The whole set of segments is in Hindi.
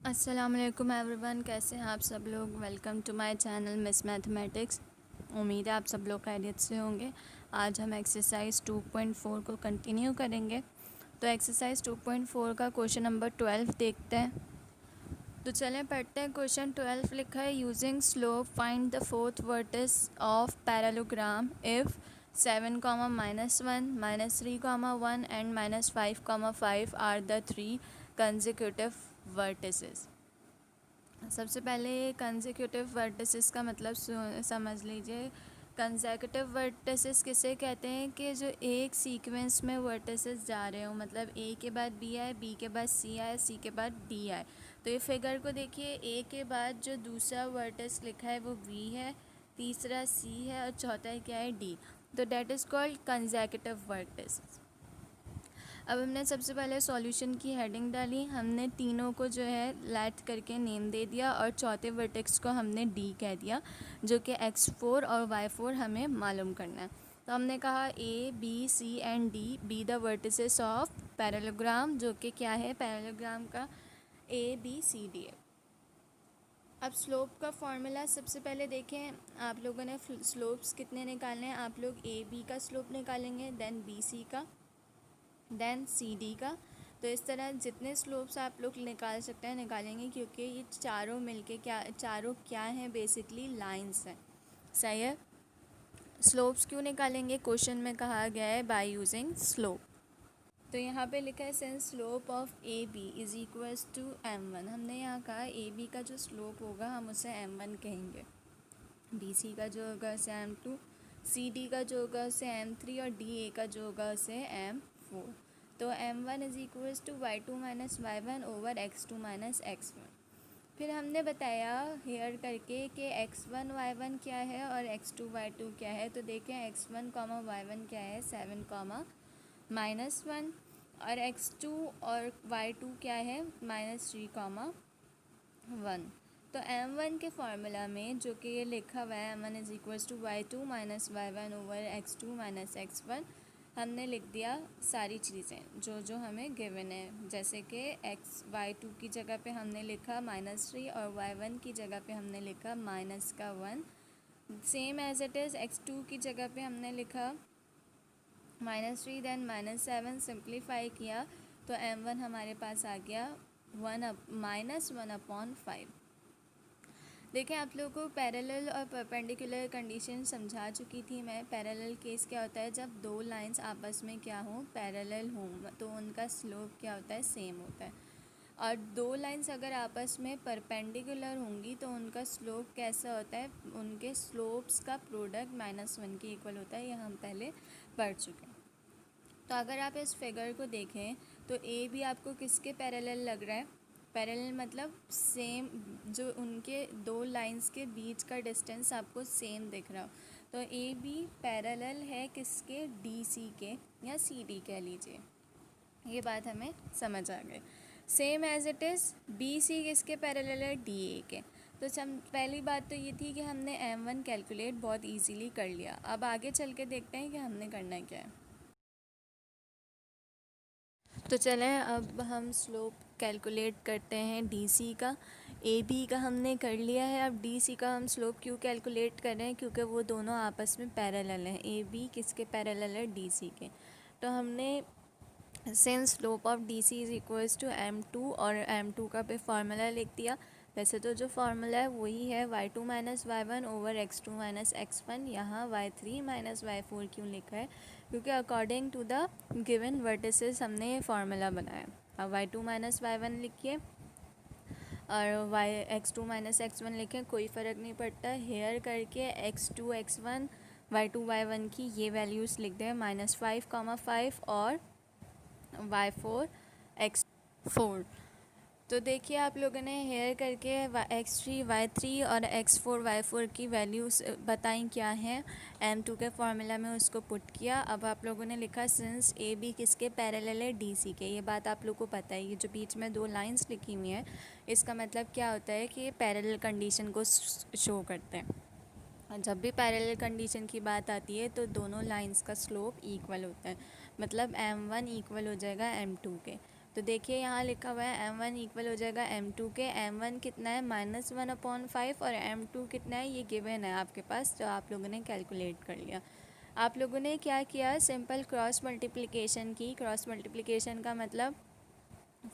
अस्सलाम वालेकुम एवरीवन, कैसे हैं आप सब लोग। Welcome to my channel miss mathematics. उम्मीद है आप सब लोग खैरियत से होंगे। आज हम एक्सरसाइज 2.4 को कंटिन्यू करेंगे। तो एक्सरसाइज 2.4 का क्वेश्चन नंबर 12 देखते हैं। तो चलें पढ़ते हैं। क्वेश्चन 12 लिखा है, using slope find the fourth vertex of parallelogram if 7, -1, -3, 1 and -5, 5 are the 3 consecutive vertices. सबसे पहले कंसेक्यूटिव वर्टिसेस का मतलब समझ लीजिए। कंसेक्यूटिव वर्टिसेस किसे कहते हैं कि जो एक सीक्वेंस में वर्टिसेस जा रहे हो, मतलब ए के बाद बी आए, बी के बाद सी आए, सी के बाद डी आए। तो ये फिगर को देखिए, ए के बाद जो दूसरा वर्टिस लिखा है वो बी है, तीसरा सी है और चौथा क्या है, डी। तो that is called consecutive vertices. अब हमने सबसे पहले सॉल्यूशन की हेडिंग डाली, हमने तीनों को जो है लेट करके नेम दे दिया और चौथे वर्टेक्स को हमने डी कह दिया, जो कि x4 और y4 हमें मालूम करना है। तो हमने कहा A B C and D be the vertices of parallelogram, जो कि क्या है, पैरेललोग्राम का ए बी सी डी है। अब स्लोप का फॉर्मूला सबसे पहले देखें, आप लोगों ने स्लोप्स कितने निकालने हैं। आप लोग ए बी का स्लोप निकालेंगे, देन बी सी का, देन सी डी का। तो इस तरह जितने स्लोप्स आप लोग निकाल सकते हैं निकालेंगे, क्योंकि ये चारों क्या हैं, बेसिकली लाइंस हैं। सही है। स्लोप्स क्यों निकालेंगे, क्वेश्चन में कहा गया है बाय यूजिंग स्लोप। तो यहाँ पे लिखा है since slope of A B is equals to m1। हमने यहाँ कहा ए बी का जो स्लोप होगा हम उसे m1 कहेंगे, बी सी का जो होगा उसे m2, सी डी का जो होगा उसे m3 और डी ए का जो होगा उसे m4। तो m1 is equals to y2 minus y1 over x2 minus x1। फिर हमने बताया हेयर करके कि x1 y1 क्या है और x2 y2 क्या है। तो देखें x1 y1 क्या है, 7, -1 और x2 और y2 क्या है, -3, 1। तो m1 के फार्मूला में जो कि ये लिखा हुआ है m1 is equals to y2 minus y1 over x2 minus x1, हमने लिख दिया सारी चीज़ें जो जो हमें गिवन है। जैसे कि y2 की जगह पे हमने लिखा -3 और y1 की जगह पे हमने लिखा -1। Same as it is x2 की जगह पे हमने लिखा -3 देन -7, सिंप्लीफाई किया तो m1 हमारे पास आ गया -1/5। देखें, आप लोगों को पैरेलल और परपेंडिकुलर कंडीशन समझा चुकी थी मैं। पैरेलल केस क्या होता है, जब दो लाइंस आपस में क्या हों, पैरेलल हों, तो उनका स्लोप क्या होता है, सेम होता है। और दो लाइंस अगर आपस में परपेंडिकुलर होंगी तो उनका स्लोप कैसा होता है, उनके स्लोप्स का प्रोडक्ट -1 के इक्वल होता है। यह हम पहले पढ़ चुके हैं। तो अगर आप इस फिगर को देखें तो ए भी आपको किसके पैरेलल लग रहा है, पैरेलल मतलब सेम, जो उनके दो लाइंस के बीच का डिस्टेंस आपको सेम दिख रहा हो। तो ए बी पैरेलल है किसके, डी सी के या सी डी कह लीजिए। ये बात हमें समझ आ गई। Same as it is B C किसके पैरेलल है, डी ए के। तो पहली बात तो ये थी कि हमने m1 कैलकुलेट बहुत इजीली कर लिया। अब आगे चल के देखते हैं कि हमने करना क्या है। तो चलें अब हम स्लोप कैलकुलेट करते हैं डी सी का। ए बी का हमने कर लिया है, अब डी सी का हम स्लोप क्यों कैलकुलेट कर रहे हैं, क्योंकि वो दोनों आपस में पैरेलल हैं। ए बी किसके पैरेलल है, डी सी के। तो हमने since slope of D C is equals to m2 और m2 का भी फार्मूला लिख दिया। वैसे तो जो फार्मूला है वही है y2 minus y1 over x2 minus x1। यहाँ y3 माइनस y4 क्यों लिखा है, क्योंकि according to the given vertices हमने ये फार्मूला बनाया। अब y2 माइनस y1 लिखिए और x2 माइनस x1 लिखें, कोई फ़र्क नहीं पड़ता। हेयर करके x2 x1 y2 y1 की ये वैल्यूज़ लिख दें, -5, 5 और y4 x4। तो देखिए आप लोगों ने हेयर करके x3 y3 और x4 y4 की वैल्यूज़ बताई क्या हैं, m2 के फार्मूला में उसको पुट किया। अब आप लोगों ने लिखा सिंस ए बी किसके पैरेलल है, डी सी के। ये बात आप लोगों को पता है, ये जो बीच में दो लाइंस लिखी हुई हैं इसका मतलब क्या होता है कि ये पैरेलल कंडीशन को शो करते हैं। और जब भी पैरेलल कंडीशन की बात आती है तो दोनों लाइंस का स्लोप इक्वल होता है, मतलब m1 इक्वल हो जाएगा m2 के। तो देखिए यहाँ लिखा हुआ है m1 इक्वल हो जाएगा m2 के। m1 कितना है -1/5 और m2 कितना है ये गिवन है आपके पास, जो आप लोगों ने कैलकुलेट कर लिया। आप लोगों ने क्या किया, सिंपल क्रॉस मल्टीप्लिकेशन की। क्रॉस मल्टीप्लिकेशन का मतलब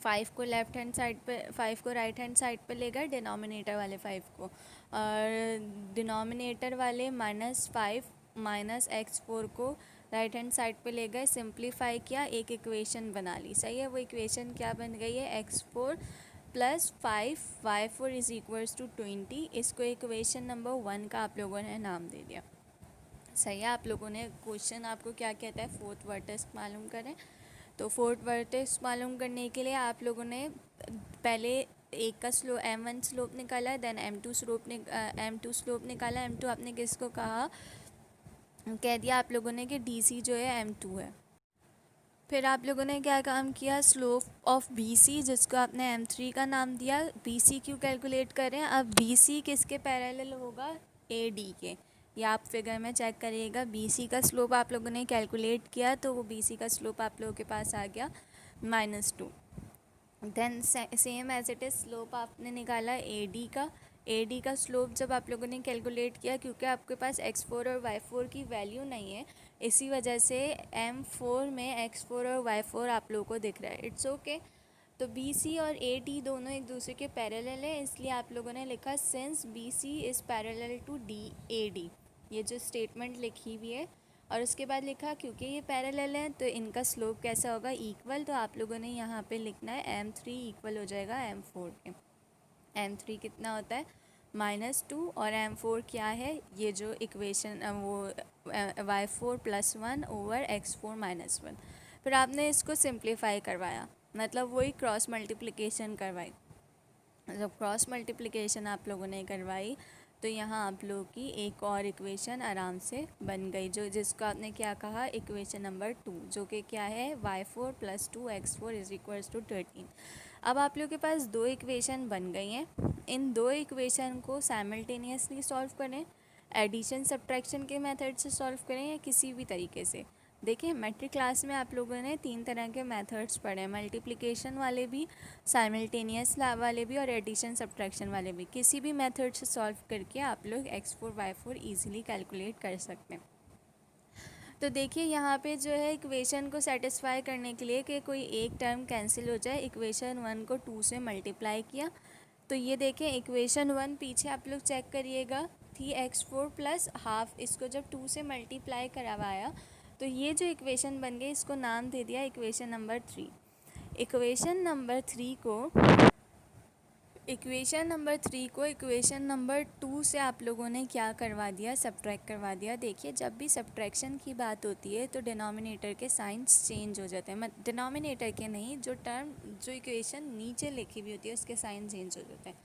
5 को लेफ्ट हैंड साइड पे, 5 को राइट हैंड साइड पे ले गए, डिनोमिनेटर वाले 5 को, और डिनोमिनेटर वाले -5 -x4 को राइट हैंड साइड पे ले गए, सिंप्लीफाई किया, एक इक्वेशन बना ली। सही है, वो इक्वेशन क्या बन गई है, x4 + 5 y4 is equals to 20। इसको इक्वेशन नंबर 1 का आप लोगों ने नाम दे दिया। सही है, आप लोगों ने क्वेश्चन आपको क्या कहता है, फोर्थ वर्टेक्स मालूम करें। तो फोर्थ वर्टेक्स मालूम करने के लिए आप लोगों ने पहले एक का m1 स्लोप निकाला, देन m2 स्लोप निकाला। m2 आपने किसको कहा, कह दिया आप लोगों ने कि DC जो है m2 है। फिर आप लोगों ने क्या काम किया, स्लोप ऑफ BC जिसको आपने m3 का नाम दिया। BC क्यों कैलकुलेट करें, अब BC किसके पैरेलल होगा, AD के। या आप फिगर में चेक करिएगा, BC का स्लोप आप लोगों ने कैलकुलेट किया तो वो BC का स्लोप आप लोगों के पास आ गया -2। Then same as it is slope आपने निकाला AD का स्लोप जब आप लोगों ने कैलकुलेट किया, क्योंकि आपके पास x4 और y4 की वैल्यू नहीं है, इसी वजह से m4 में x4 और y4 आप लोगों को दिख रहा है। It's okay. तो BC और AD दोनों एक दूसरे के पैरेलल है, इसलिए आप लोगों ने लिखा since BC is parallel to AD, ये जो स्टेटमेंट लिखी हुई है। और उसके बाद लिखा क्योंकि ये पैरेलल है तो इनका स्लोप कैसा होगा, इक्वल। तो आप लोगों ने यहाँ पे लिखना है m3 इक्वल हो जाएगा m4 के। m3 कितना होता है -2 और m4 क्या है, ये जो इक्वेशन वो y4 + 1 ओवर x4 -1। फिर आपने इसको सिंप्लीफाई करवाया, मतलब वही क्रॉस मल्टीप्लिकेशन करवाई। जब क्रॉस मल्टीप्लिकेशन आप लोगों ने करवाई तो यहाँ आप लोगों की एक और इक्वेशन आराम से बन गई, जिसको आपने क्या कहा, इक्वेशन नंबर 2, जो कि क्या है y4 + 2x4 is equals to 13। अब आप लोगों के पास दो इक्वेशन बन गई हैं। इन दो इक्वेशन को साइमल्टेनियसली सॉल्व करें, एडिशन सब्ट्रैक्शन के मेथड से सॉल्व करें या किसी भी तरीके से। देखिए मैट्रिक क्लास में आप लोगों ने 3 तरह के मेथड्स पढ़े, मल्टीप्लिकेशन वाले भी, साइमल्टेनियस वाले भी और एडिशन सब्ट्रैक्शन वाले भी। किसी भी मेथड से सॉल्व करके आप लोग x4 y4 ईजिली कैलकुलेट कर सकते हैं। तो देखिए यहाँ पे जो है इक्वेशन को सेटिस्फाई करने के लिए कि कोई एक टर्म कैंसिल हो जाए, इक्वेशन 1 को 2 से मल्टीप्लाई किया। तो ये देखें इक्वेशन 1 पीछे आप लोग चेक करिएगा थी x4 + हाफ, इसको जब 2 से मल्टीप्लाई करवाया तो ये जो इक्वेशन बन गई इसको नाम दे दिया इक्वेशन नंबर 3। इक्वेशन नंबर 3 को इक्वेशन नंबर 2 से आप लोगों ने क्या करवा दिया, सब्ट्रैक्ट करवा दिया। देखिए जब भी सब्ट्रैक्शन की बात होती है तो डिनोमिनेटर के साइंस चेंज हो जाते हैं, डिनोमिनेटर के नहीं, जो इक्वेशन नीचे लिखी हुई होती है उसके साइन चेंज हो जाते हैं।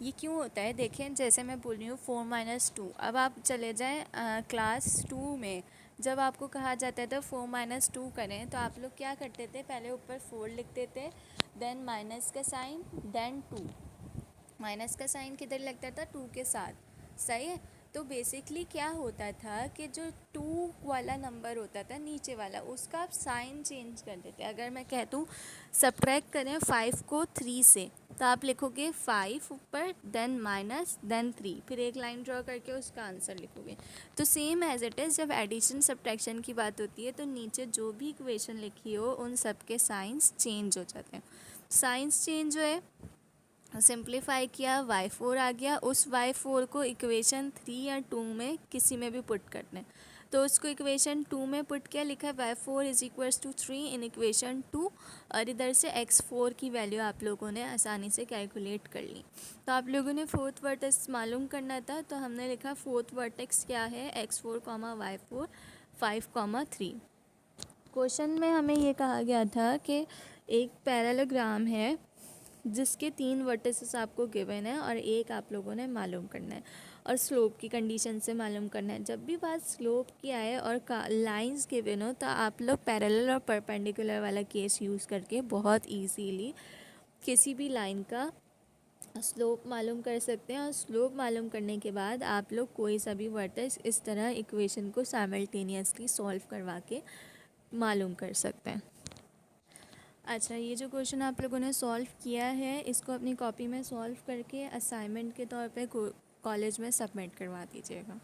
ये क्यों होता है, देखिए जैसे मैं बोल रही हूँ 4 - 2। अब आप चले जाएँ क्लास 2 में, जब आपको कहा जाता है तो 4 - 2 करें तो आप लोग क्या करते थे, पहले ऊपर 4 लिखते थे, देन माइनस का साइन, देन 2। माइनस का साइन किधर लगता था, 2 के साथ। सही है, तो बेसिकली क्या होता था कि जो 2 वाला नंबर होता था नीचे वाला, उसका आप साइन चेंज कर देते। अगर मैं कह दूँ सब्ट्रैक्ट करें 5 को 3 से, तो आप लिखोगे 5 ऊपर, देन माइनस, देन 3, फिर एक लाइन ड्रॉ करके उसका आंसर लिखोगे। तो सेम एज इट इज़ जब एडिशन सब्ट्रैक्शन की बात होती है तो नीचे जो भी इक्वेशन लिखी हो उन सब के साइंस चेंज हो जाते हैं। साइंस चेंज हो है, सिंप्लीफाई किया, y4 आ गया। उस y4 को इक्वेशन 3 या 2 में किसी में भी पुट करना है, तो उसको इक्वेशन 2 में पुट किया, लिखा है y4 is equals to 3 in equation 2, और इधर से x4 की वैल्यू आप लोगों ने आसानी से कैलकुलेट कर ली। तो आप लोगों ने फोर्थ वर्टेक्स मालूम करना था, तो हमने लिखा फोर्थ वर्टेक्स क्या है, x4, y4, 5, 3। क्वेश्चन में हमें ये कहा गया था कि एक पैरेललोग्राम है जिसके 3 वर्टिसेस आपको गिवन है और एक आप लोगों ने मालूम करना है, और स्लोप की कंडीशन से मालूम करना है। जब भी बात स्लोप की आए और लाइंस गिवन हो तो आप लोग पैरेलल और परपेंडिकुलर वाला केस यूज़ करके बहुत इजीली किसी भी लाइन का स्लोप मालूम कर सकते हैं। और स्लोप मालूम करने के बाद आप लोग कोई सा भी वर्टेक्स इस तरह इक्वेशन को साइमल्टेनियसली सॉल्व करवा के मालूम कर सकते हैं। अच्छा, ये जो क्वेश्चन आप लोगों ने सॉल्व किया है इसको अपनी कॉपी में सॉल्व करके असाइनमेंट के तौर पे कॉलेज में सबमिट करवा दीजिएगा।